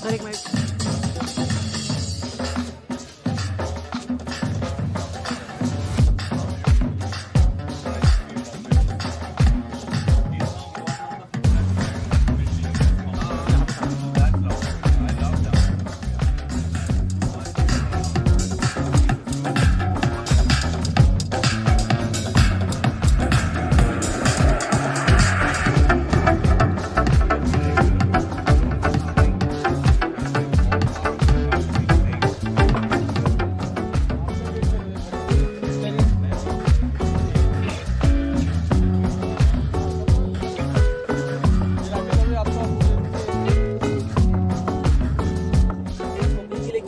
Sir एक minute.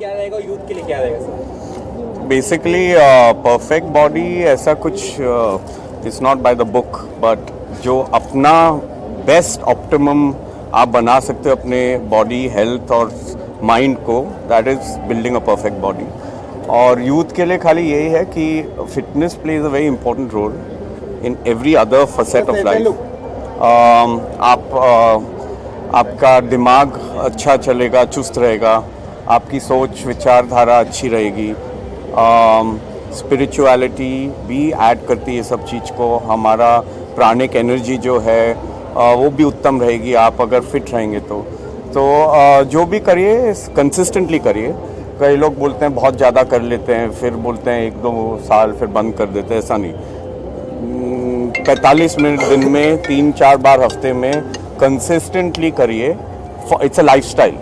क्या रहेगा और यूथ के लिए क्या रहेगा सर? बेसिकली परफेक्ट बॉडी ऐसा कुछ is not by the book, but जो अपना बेस्ट ऑप्टिमम आप बना सकते हो अपने बॉडी हेल्थ और माइंड को, that is building a perfect body. और यूथ के लिए खाली यही है कि fitness plays a very important role in every other facet of life. आपका दिमाग अच्छा चलेगा, चुस्त रहेगा, आपकी सोच विचारधारा अच्छी रहेगी, स्पिरिचुअलिटी भी ऐड करती है सब चीज़ को, हमारा प्राणिक एनर्जी जो है वो भी उत्तम रहेगी आप अगर फिट रहेंगे तो जो भी करिए कंसिस्टेंटली करिए। कई लोग बोलते हैं बहुत ज़्यादा कर लेते हैं, फिर बोलते हैं 1-2 साल फिर बंद कर देते हैं, ऐसा नहीं। 45 मिनट दिन में 3-4 बार हफ्ते में कंसिस्टेंटली करिए। It's a lifestyle.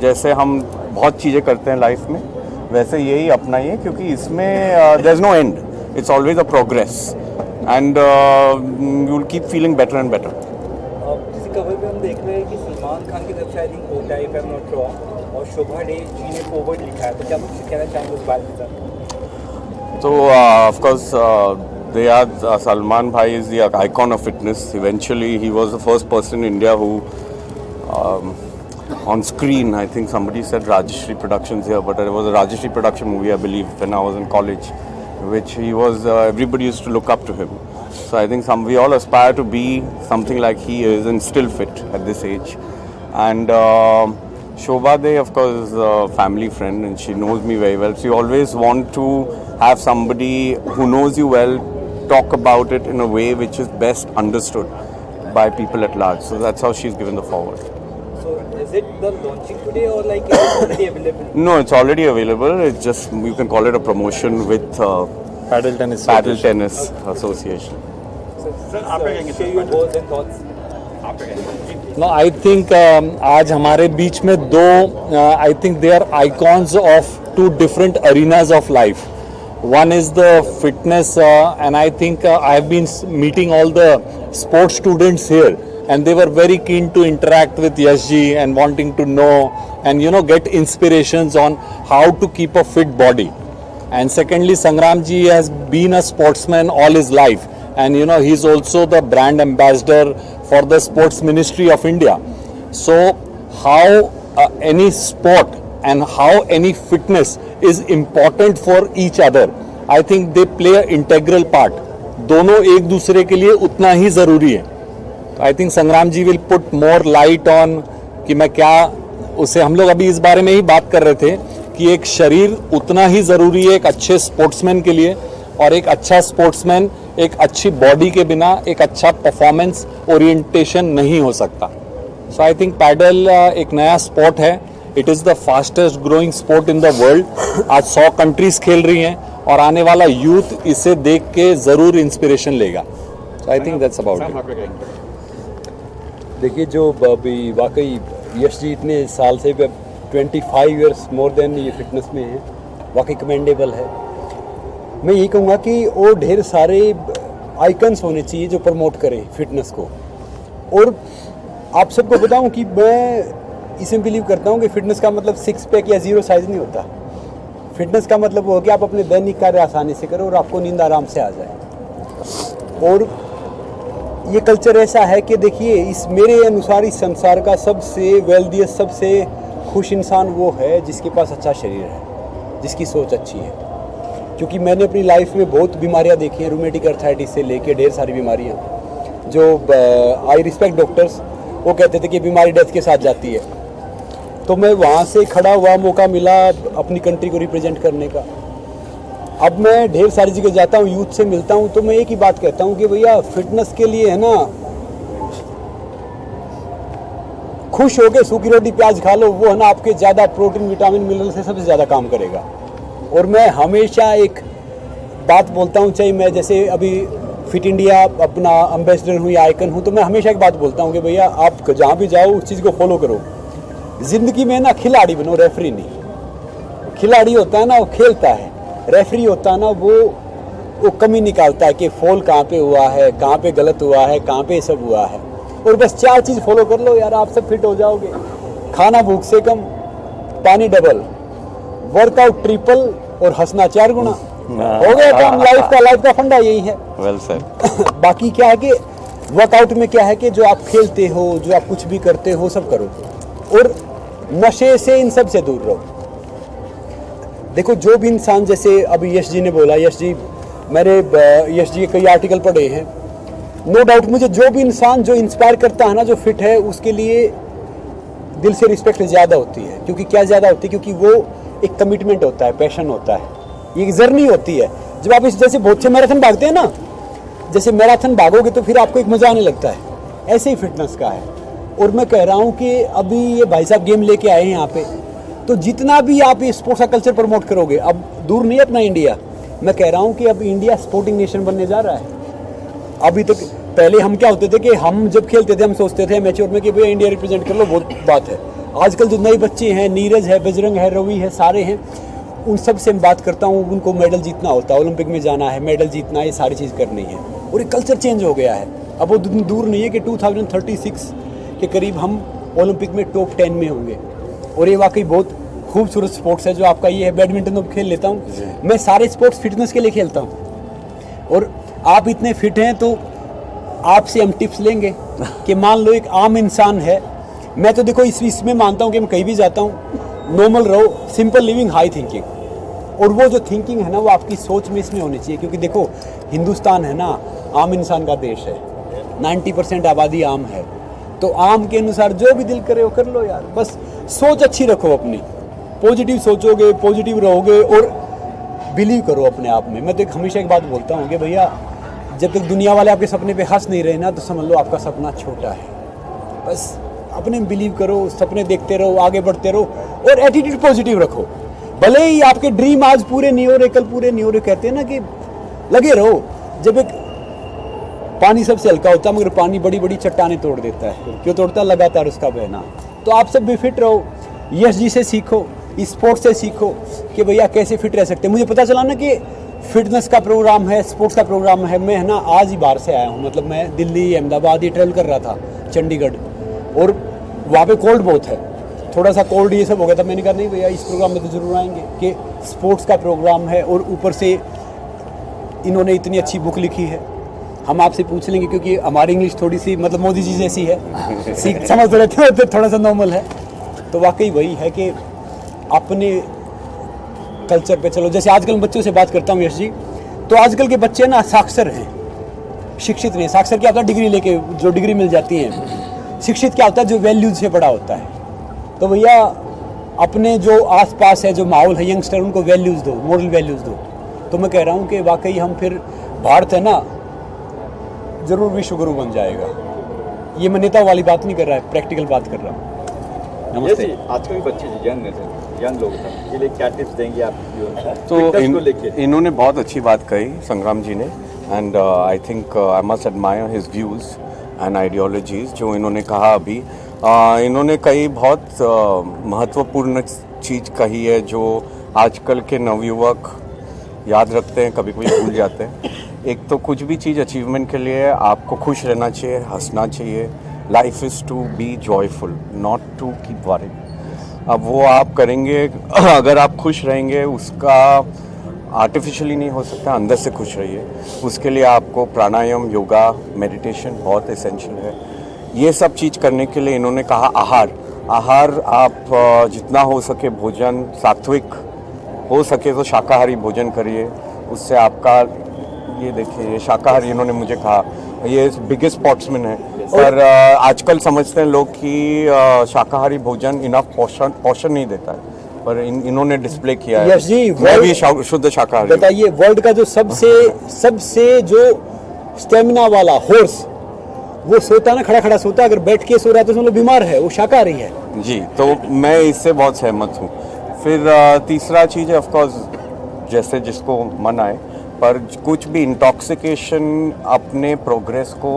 जैसे हम बहुत चीज़ें करते हैं लाइफ में, वैसे यही अपनाइए, क्योंकि इसमें there is no end, it's always a progress and you will keep feeling better and better. किसी कवर पे हम देख रहे हैं कि सलमान खान की तरफ से आई थिंक होता है, if I am not wrong, और शोभा डे जी ने फॉरवर्ड लिखा है, तो क्या कुछ कहना चाहेंगे उस बारे में सर? तो of course they are Salman bhai is the icon of fitness. Eventually he was the first person in India who on screen, I think somebody said Rajashri Productions here, but it was a Rajashri production movie, I believe, when I was in college, which he was, everybody used to look up to him. So I think we all aspire to be something like he is and still fit at this age. And Shobha De, of course, is a family friend and she knows me very well. So you always want to have somebody who knows you well talk about it in a way which is best understood by people at large. So that's how she's given the forward. So is it the launching today or like is it already available? No, it's already available. It's just, you can call it a promotion with Paddle Tennis Association. Sir, share your words and thoughts. No, I think आज हमारे बीच में दो I think they are icons of two different arenas of life. One is the fitness and I think I have been meeting all the sports students here and they were very keen to interact with Yash ji and wanting to know and get inspirations on how to keep a fit body. And secondly, Sangram ji has been a sportsman all his life and he's also the brand ambassador for the sports ministry of India. So how any sport and how any fitness is important for each other. I think they play an integral part. दोनों एक दूसरे के लिए उतना ही ज़रूरी है. I think संग्राम जी will put more light on कि मैं क्या उसे हम लोग अभी इस बारे में ही बात कर रहे थे कि एक शरीर उतना ही ज़रूरी है एक अच्छे स्पोर्ट्समैन के लिए और एक अच्छा स्पोर्ट्समैन एक अच्छी बॉडी के बिना एक अच्छा परफॉर्मेंस ओरिएंटेशन नहीं हो सकता. सो आई थिंक पैडल एक नया स्पोर्ट है. It is the fastest growing sport in the world. आज 100 कंट्रीज खेल रही हैं और आने वाला यूथ इसे देख के ज़रूर इंस्पिरेशन लेगा. So I think that's about it. देखिए जो अभी वाकई यश जी इतने साल से 25 ईयर्स मोर देन ये फिटनेस में है, वाकई कमेंडेबल है. मैं यही कहूँगा कि और ढेर सारे आइकन्स होने चाहिए जो प्रमोट करें फिटनेस को. और आप सबको बताऊं कि मैं इसमें बिलीव करता हूं कि फिटनेस का मतलब 6 पैक या 0 साइज नहीं होता. फिटनेस का मतलब वो हो कि आप अपने दैनिक कार्य आसानी से करो और आपको नींद आराम से आ जाए. और ये कल्चर ऐसा है कि देखिए इस मेरे अनुसार इस संसार का सबसे वेल्दियस्ट सबसे खुश इंसान वो है जिसके पास अच्छा शरीर है, जिसकी सोच अच्छी है. क्योंकि मैंने अपनी लाइफ में बहुत बीमारियां देखी हैं, रूमेटिक अर्थराइटिस से लेके ढेर सारी बीमारियां. जो आई रिस्पेक्ट डॉक्टर्स, वो कहते थे कि बीमारी डेथ के साथ जाती है. तो मैं वहाँ से खड़ा हुआ, मौका मिला अपनी कंट्री को रिप्रेजेंट करने का। अब मैं ढेर सारी जगह जाता हूँ, यूथ से मिलता हूँ, तो मैं एक ही बात कहता हूँ कि भैया फिटनेस के लिए है ना, खुश होके सूखी रोटी प्याज खा लो, वो है ना आपके ज़्यादा प्रोटीन विटामिन मिनरल से सबसे ज़्यादा काम करेगा। और मैं हमेशा एक बात बोलता हूँ, चाहे मैं जैसे अभी फिट इंडिया अपना एम्बेसडर हूँ या आइकन हूँ, तो मैं हमेशा एक बात बोलता हूँ कि भैया आप जहाँ भी जाओ उस चीज़ को फॉलो करो। ज़िंदगी में ना खिलाड़ी बनो, रेफरी नहीं। खिलाड़ी होता है ना वो खेलता है, रेफरी होता है ना वो कमी निकालता है कि फॉल कहाँ पे हुआ है, कहाँ पे गलत हुआ है, कहाँ पे सब हुआ है। और बस 4 चीज़ फॉलो कर लो यार, आप सब फिट हो जाओगे। खाना भूख से कम, पानी डबल, वर्कआउट ट्रिपल और हंसना 4 गुना। हो गया काम। लाइफ का फंडा यही है। Well sir. बाकी क्या है कि वर्कआउट में क्या है कि जो आप खेलते हो, जो आप कुछ भी करते हो, सब करो और नशे से इन सब से दूर रहो। देखो जो भी इंसान, जैसे अभी यश जी ने बोला, यश जी मैंने यश जी के कई आर्टिकल पढ़े हैं, नो डाउट मुझे जो भी इंसान जो इंस्पायर करता है ना, जो फिट है, उसके लिए दिल से रिस्पेक्ट ज़्यादा होती है। क्योंकि क्या ज़्यादा होती है? क्योंकि वो एक कमिटमेंट होता है, पैशन होता है, ये जर्नी होती है। जब आप इस जैसे बहुत से मैराथन भागते हैं ना, जैसे मैराथन भागोगे तो फिर आपको एक मज़ा आने लगता है, ऐसे ही फिटनेस का है। और मैं कह रहा हूँ कि अभी ये भाई साहब गेम लेके आए हैं यहाँ पे, तो जितना भी आप ये स्पोर्ट्स का कल्चर प्रमोट करोगे, अब दूर नहीं है अपना इंडिया, मैं कह रहा हूँ कि अब इंडिया स्पोर्टिंग नेशन बनने जा रहा है। अभी तक पहले हम क्या होते थे कि हम जब खेलते थे हम सोचते थे मैच्योर में कि भैया इंडिया रिप्रेजेंट कर लो, बहुत बात है। आजकल जो नए बच्चे हैं, नीरज है, बजरंग है, रवि है, सारे हैं, उन सब से मैं बात करता हूँ, उनको मेडल जीतना होता है, ओलंपिक में जाना है, मेडल जीतना है, ये सारी चीज़ करनी है। और ये कल्चर चेंज हो गया है। अब वो दूर नहीं है कि 2036 के करीब हम ओलंपिक में टॉप 10 में होंगे। और ये वाकई बहुत खूबसूरत स्पोर्ट्स है जो आपका ये है। बैडमिंटन तो खेल लेता हूँ मैं, सारे स्पोर्ट्स फिटनेस के लिए खेलता हूँ। और आप इतने फिट हैं तो आपसे हम टिप्स लेंगे कि मान लो एक आम इंसान है, मैं तो देखो इसमें मानता हूँ कि मैं कहीं भी जाता हूँ, नॉर्मल रहो, सिंपल लिविंग, हाई थिंकिंग। और वो जो थिंकिंग है ना, वो आपकी सोच में इसमें होनी चाहिए। क्योंकि देखो हिंदुस्तान है ना, आम इंसान का देश है, 90% आबादी आम है। तो आम के अनुसार जो भी दिल करे वो कर लो यार, बस सोच अच्छी रखो अपनी, पॉजिटिव सोचोगे, पॉजिटिव रहोगे और बिलीव करो अपने आप में। मैं तो हमेशा एक बात बोलता हूँ कि भैया जब तक दुनिया वाले आपके सपने पे हंस नहीं रहे ना, तो समझ लो आपका सपना छोटा है। बस अपने में बिलीव करो, सपने देखते रहो, आगे बढ़ते रहो और एटीट्यूड पॉजिटिव रखो। भले ही आपके ड्रीम आज पूरे नहीं हो रहे, कल पूरे नहीं हो रहे, कहते हैं ना कि लगे रहो। जब एक पानी सबसे हल्का होता है, मगर पानी बड़ी बड़ी चट्टानें तोड़ देता है। क्यों तोड़ता है? लगातार उसका बहना। तो आप सब भी फिट रहो, यश जी से सीखो, स्पोर्ट्स से सीखो कि भैया कैसे फिट रह सकते हैं। मुझे पता चला ना कि फिटनेस का प्रोग्राम है, स्पोर्ट्स का प्रोग्राम है। मैं है ना आज ही बाहर से आया हूँ, मतलब मैं दिल्ली, अहमदाबाद ही ट्रेवल कर रहा था, चंडीगढ़, और वहाँ पे कोल्ड बहुत है, थोड़ा सा कोल्ड ये सब हो गया था। मैंने कहा नहीं भैया इस प्रोग्राम में तो ज़रूर आएंगे कि स्पोर्ट्स का प्रोग्राम है और ऊपर से इन्होंने इतनी अच्छी बुक लिखी है। हम आपसे पूछ लेंगे क्योंकि हमारी इंग्लिश थोड़ी सी मतलब मोदी जी जैसी है, समझ रहते हो, तो थोड़ा सा नॉर्मल है। तो वाकई वही है कि अपने कल्चर पे चलो। जैसे आजकल बच्चों से बात करता हूँ यश जी, तो आजकल के बच्चे ना साक्षर हैं, शिक्षित नहीं। साक्षर क्या होता है? डिग्री लेके जो डिग्री मिल जाती है। शिक्षित क्या होता है? जो वैल्यूज से बड़ा होता है। तो भैया अपने जो आसपास है, जो माहौल है, यंगस्टर, उनको वैल्यूज़ दो, मॉरल वैल्यूज़ दो। तो मैं कह रहा हूँ कि वाकई हम फिर भारत है ना ज़रूर विश्व गुरु बन जाएगा। ये मैं नेता वाली बात नहीं कर रहा है, प्रैक्टिकल बात कर रहा हूँ। नमस्ते। आजकल के बच्चे यंग लोग हैं, ये लिए क्या टिप्स देंगे आप? तो इन्होंने बहुत अच्छी बात कही संग्राम जी ने, and I think I must admire his views and ideologies जो इन्होंने कहा अभी। इन्होंने कई बहुत महत्वपूर्ण चीज़ कही है जो आजकल के नवयुवक याद रखते हैं, कभी कभी भूल जाते हैं। एक तो कुछ भी चीज़ अचीवमेंट के लिए आपको खुश रहना चाहिए, हंसना चाहिए। Life is to be joyful, not to keep worried. अब वो आप करेंगे अगर आप खुश रहेंगे, उसका आर्टिफिशियली नहीं हो सकता, अंदर से खुश रहिए। उसके लिए आपको प्राणायाम, योगा, मेडिटेशन बहुत एसेंशियल है। ये सब चीज़ करने के लिए इन्होंने कहा आहार आप जितना हो सके भोजन सात्विक, हो सके तो शाकाहारी भोजन करिए। उससे आपका ये देखिए, ये शाकाहारी इन्होंने मुझे कहा, ये बिगेस्ट स्पोर्ट्समैन है, पर आजकल समझते हैं लोग कि शाकाहारी भोजन इनफ पोषण नहीं देता है, पर इन्होंने डिस्प्ले किया है। यश जी, मैं भी शुद्ध शाकाहारी हूँ। बताइए, वर्ल्ड का जो सबसे जो स्टेमिना वाला हॉर्स, वो सोता ना, खड़ा खड़ा सोता, अगर बैठ के सो रहा है तो मतलब बीमार है, वो शाकाहारी है। जी, तो मैं इससे बहुत सहमत हूँ। फिर तीसरा चीज़ है, ऑफ कोर्स जैसे जिसको मन आए, पर कुछ भी इंटॉक्सिकेशन अपने प्रोग्रेस को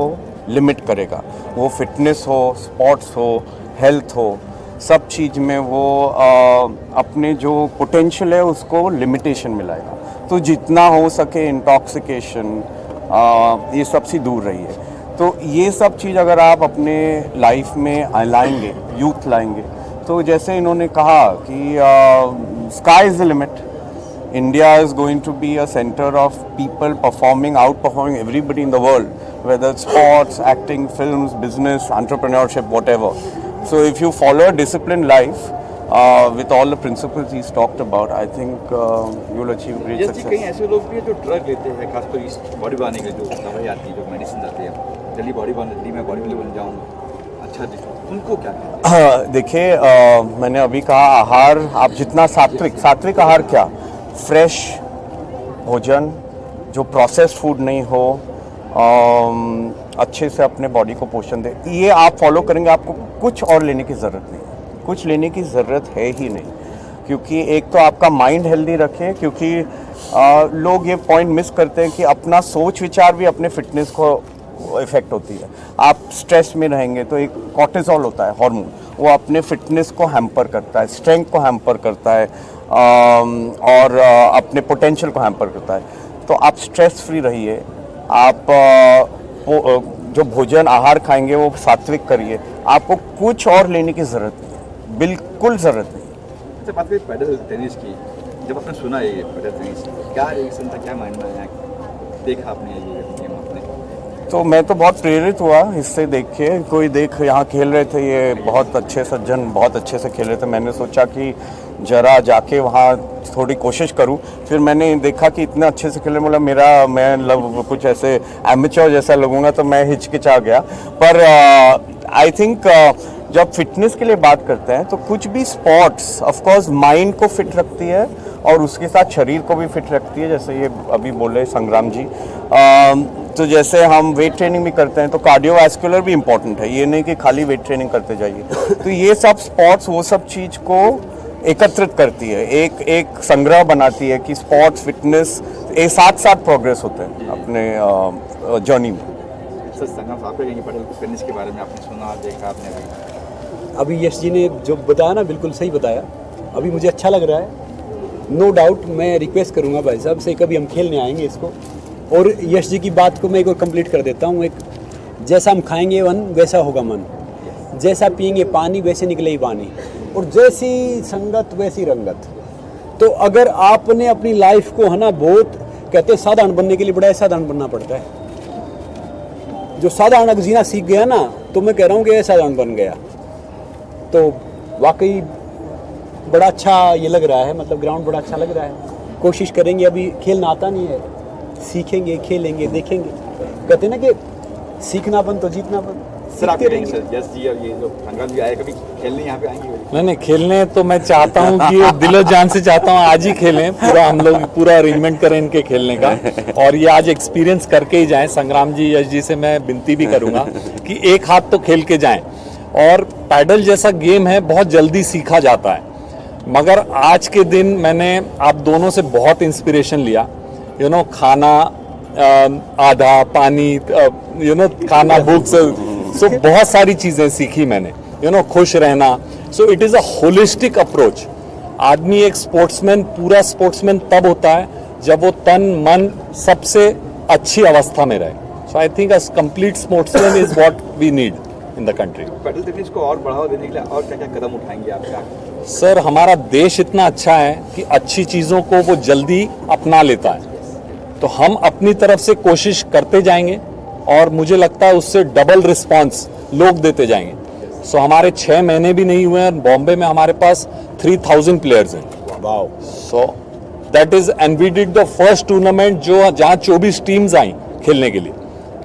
लिमिट करेगा। वो फिटनेस हो, स्पोर्ट्स हो, हेल्थ हो, सब चीज़ में वो अपने जो पोटेंशियल है उसको लिमिटेशन में लाएगा। तो जितना हो सके इंटॉक्सिकेशन ये सबसे दूर रहिए। तो ये सब चीज़ अगर आप अपने लाइफ में लाएंगे, यूथ लाएंगे, तो जैसे इन्होंने कहा कि sky is the limit. India is going to be a center of people outperforming everybody in the world, whether it's sports, acting, films, business, entrepreneurship, whatever. So if you follow a disciplined life with all the principles he's talked about, I think you'll achieve great जैसे success. कई ऐसे लोग भी हैं जो drug लेते हैं, खासकर इस बॉडी बनाने के जो दवाई आती है, जो मेडिसिन आती है, जल्दी बॉडी बनती, मैं बॉडी बिल्डर बन जाऊँ, अच्छा दिखूँ, उनको क्या कहते हैं? देखिए, मैंने अभी कहा आहार, आप जितना सात्विक आहार क्या, फ्रेश भोजन जो प्रोसेस्ड फूड नहीं हो, अच्छे से अपने बॉडी को पोषण दे, ये आप फॉलो करेंगे, आपको कुछ और लेने की ज़रूरत नहीं है, कुछ लेने की ज़रूरत है ही नहीं। क्योंकि एक तो आपका माइंड हेल्दी रखें, क्योंकि लोग ये पॉइंट मिस करते हैं कि अपना सोच विचार भी अपने फिटनेस को इफेक्ट होती है। आप स्ट्रेस में रहेंगे तो एक कॉर्टिसोल होता है हार्मोन, वो अपने फिटनेस को हैम्पर करता है, स्ट्रेंथ को हैम्पर करता है, और अपने पोटेंशियल को हैम्पर करता है। तो आप स्ट्रेस फ्री रहिए, आप जो भोजन आहार खाएंगे वो सात्विक करिए, आपको कुछ और लेने की ज़रूरत नहीं है, बिल्कुल ज़रूरत नहीं। अच्छा, बात करें पैडल टेनिस की, जब आपने सुना ये पैडल टेनिस, क्या रिएक्शन था, क्या माइंड में आया, देखा आपने ये गेम आपने? तो मैं तो बहुत प्रेरित हुआ इससे देख के। कोई यहाँ खेल रहे थे, ये बहुत अच्छे सज्जन बहुत अच्छे से खेल रहे थे। मैंने सोचा कि जरा जाके वहाँ थोड़ी कोशिश करूँ। फिर मैंने देखा कि इतने अच्छे से खेले, मतलब मैं कुछ ऐसे एमेच्योर जैसा लगूंगा, तो मैं हिचकिचा गया। पर आई थिंक जब फिटनेस के लिए बात करते हैं तो कुछ भी स्पोर्ट्स ऑफ कोर्स माइंड को फिट रखती है और उसके साथ शरीर को भी फिट रखती है। जैसे ये अभी बोले संग्राम जी, तो जैसे हम वेट ट्रेनिंग भी करते हैं तो कार्डियोवैस्कुलर भी इम्पोर्टेंट है, ये नहीं कि खाली वेट ट्रेनिंग करते जाइए। तो ये सब स्पोर्ट्स वो सब चीज़ को एकत्रित करती है, एक संग्रह बनाती है कि स्पोर्ट्स फिटनेस एक साथ प्रोग्रेस होते हैं अपने जर्नी में। सर, संगम आप पैडल टेनिस के बारे में आपने सुना, देखा आपने? अभी यश जी ने जो बताया ना, बिल्कुल सही बताया। अभी मुझे अच्छा लग रहा है, नो डाउट। मैं रिक्वेस्ट करूंगा भाई साहब से, कभी हम खेलने आएंगे इसको। और यश जी की बात को मैं एक और कंप्लीट कर देता हूँ। एक, जैसा हम खाएंगे वन वैसा होगा मन, जैसा पिएंगे पानी वैसे निकले ही पानी, और जैसी संगत वैसी रंगत। तो अगर आपने अपनी लाइफ को, है ना, बहुत कहते हैं साधारण बनने के लिए बड़ा साधारण बनना पड़ता है। जो साधारण अगर जीना सीख गया ना, तो मैं कह रहा हूँ कि साधारण बन गया। तो वाकई बड़ा अच्छा ये लग रहा है, मतलब ग्राउंड बड़ा अच्छा लग रहा है। कोशिश करेंगे, अभी खेलना आता नहीं है, सीखेंगे, खेलेंगे, देखेंगे। कहते हैं ना कि सीखना बंद तो जीतना बंद। सर, आप करेंगे सर, यस जी, और ये जो संग्राम जी आए, कभी खेलने यहाँ पे आएंगे? नहीं, खेलने तो मैं चाहता हूँ कि दिलो जान से चाहता हूँ आज ही खेलें, पूरा हम लोग पूरा अरेंजमेंट करें इनके खेलने का, और ये आज एक्सपीरियंस करके ही जाएं। संग्राम जी, यश जी से मैं विनती भी करूँगा कि एक हाथ तो खेल के जाएं। और पैडल जैसा गेम है, बहुत जल्दी सीखा जाता है, मगर आज के दिन मैंने आप दोनों से बहुत इंस्पिरेशन लिया। खाना आधा, पानी, खाना, बुक्स, सो बहुत सारी चीज़ें सीखी मैंने। खुश रहना। So it is a holistic approach. आदमी एक स्पोर्ट्समैन, पूरा स्पोर्ट्समैन तब होता है जब वो तन मन सबसे अच्छी अवस्था में रहे। So I think a complete sportsman is what we need in the country. Padel tennis को और बढ़ावा देने के लिए और क्या क्या कदम उठाएंगे आप? सर, हमारा देश इतना अच्छा है कि अच्छी चीज़ों को वो जल्दी अपना लेता है, तो हम अपनी तरफ से कोशिश करते जाएंगे और मुझे लगता है उससे डबल रिस्पांस लोग देते जाएंगे। सो हमारे 6 महीने भी नहीं हुए हैं, बॉम्बे में हमारे पास 3000 प्लेयर्स हैं। Wow. So that is, and we did the first tournament जहाँ 24 टीम्स आई खेलने के लिए,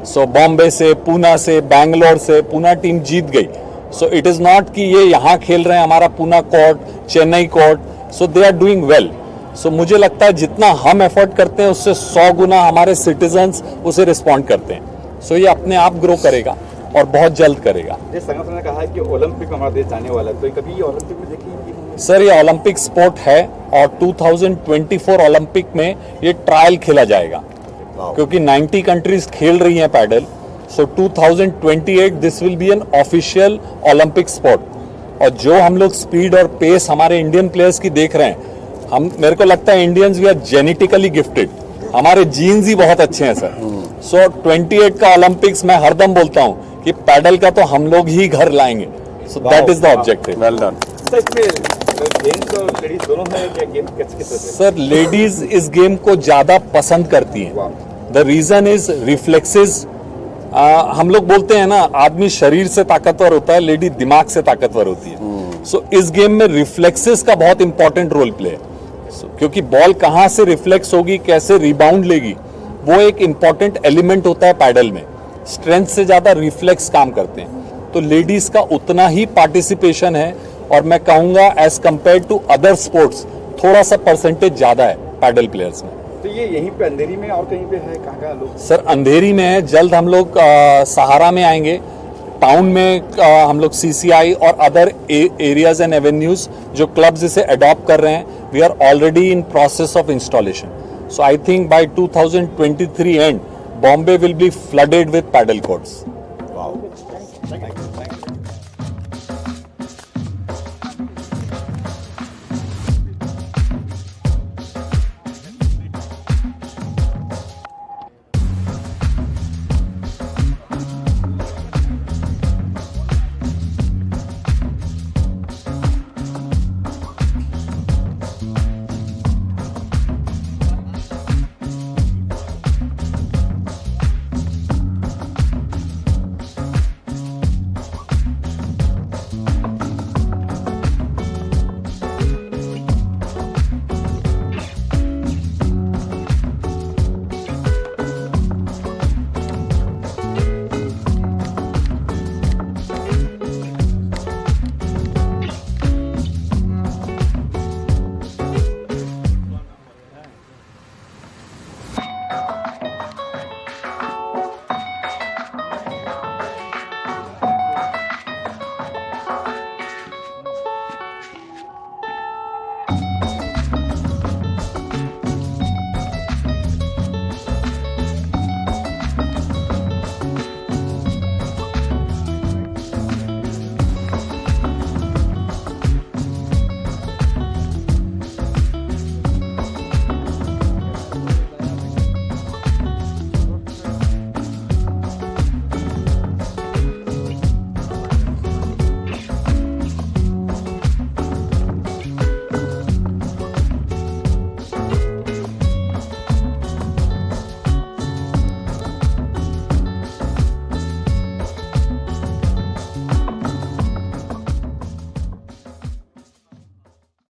सो बॉम्बे से, पूना से, बैंगलोर से पूना टीम जीत गई. सो इट इज नॉट कि ये यहाँ खेल रहे हैं हमारा Poona court, Chennai court, so they are doing well. So मुझे लगता है जितना हम एफर्ट करते हैं उससे 100 गुना हमारे सिटीजन्स उसे रिस्पॉन्ड करते हैं. सो ये अपने आप ग्रो करेगा और बहुत जल्द करेगा. जिस संगठन ने कहा है कि ओलंपिक में हमारा देश जाने वाला है, तो कभी ये ओलंपिक में देखिए सर ये ओलंपिक स्पोर्ट है और 2024 ओलंपिक में ये ट्रायल खेला जाएगा क्योंकि 90 कंट्रीज खेल रही हैं paddle. So 2028 this will be an official Olympic sport. और जो हम लोग स्पीड और पेस हमारे इंडियन प्लेयर्स की देख रहे हैं, हम मेरे को लगता है Indians we are genetically gifted. हमारे जीन्स ही बहुत अच्छे हैं सर. सो 28 का ओलंपिक्स मैं हरदम बोलता हूँ कि पैडल का तो हम लोग ही घर लाएंगे. सो that is the objective. Well done. Gents और लेडीज दोनों है क्या गेम किस सर लेडीज इस गेम को ज्यादा पसंद करती हैं. The reason is reflexes. हम लोग बोलते हैं ना आदमी शरीर से ताकतवर होता है, लेडी दिमाग से ताकतवर होती है. सो इस गेम में रिफ्लेक्सेस का बहुत इंपॉर्टेंट रोल प्ले है. क्योंकि बॉल कहां से रिफ्लेक्स होगी, कैसे रिबाउंड लेगी, वो एक इंपॉर्टेंट एलिमेंट होता है पैडल में. स्ट्रेंथ से ज्यादा रिफ्लेक्स काम करते हैं. तो लेडीज का उतना ही पार्टिसिपेशन है और मैं कहूंगा as compare to other sports थोड़ा सा परसेंटेज ज्यादा है पैडल प्लेयर्स में. तो ये यहीं पे अंधेरी में और कहीं पे है, कहाँ लोग? सर अंधेरी में है, जल्द हम लोग सहारा में आएंगे. टाउन में हम लोग CCI और अदर एरियाज एंड एवेन्यूज जो क्लब्स इसे अडॉप्ट कर रहे हैं, we are already in process of installation. So I think by 2023 एंड Bombay will be flooded with paddle courts. Wow. Thank you.